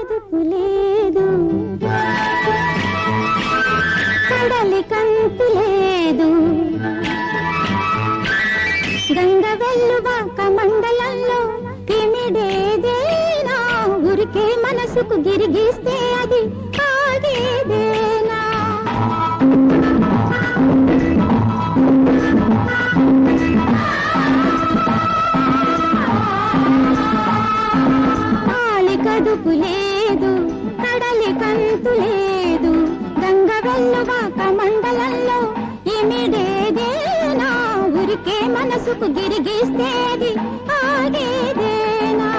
కదుపు లేదు కడలి కంతు లేదు గంగ వెల్లువాక మండలంలో ఇమిడేదేనా ఊరికే మనసుకు గిరిగిస్తే అది ఆగేదేనా పాలి కడుపు లేదు కడలి కంతు లేదు గంగ వెల్లువాక మండలంలో ఇమిడేదేనా ఊరికే మనసుకు గిరిగిస్తే అది ఆగేదేనా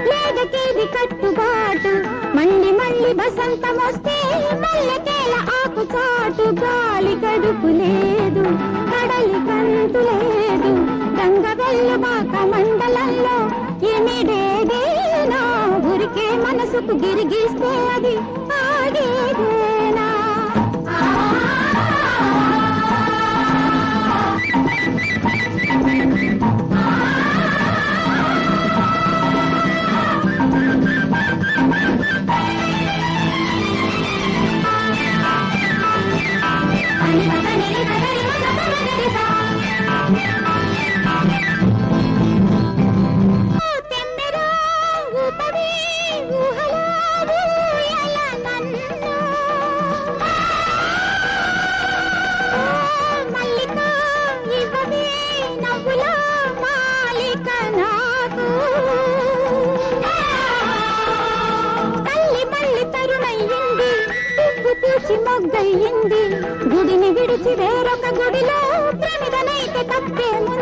లేదకేది కట్టుబాటు మళ్ళీ మళ్ళీ బసంతం వస్తే మల్లెకేల ఆకు చాటు గాలి కడుపు లేదు కడలి కంతు లేదు గంగ వెల్లువాక మండలంలో ఇమిడేదేనా ఊరికే మనసుకు గిరిగిస్తే అది ఆగేదేనా మొగ్గయింది గుడిని విడిచి వేరొక గుడిలో ప్రమిదనైతే తప్పేమో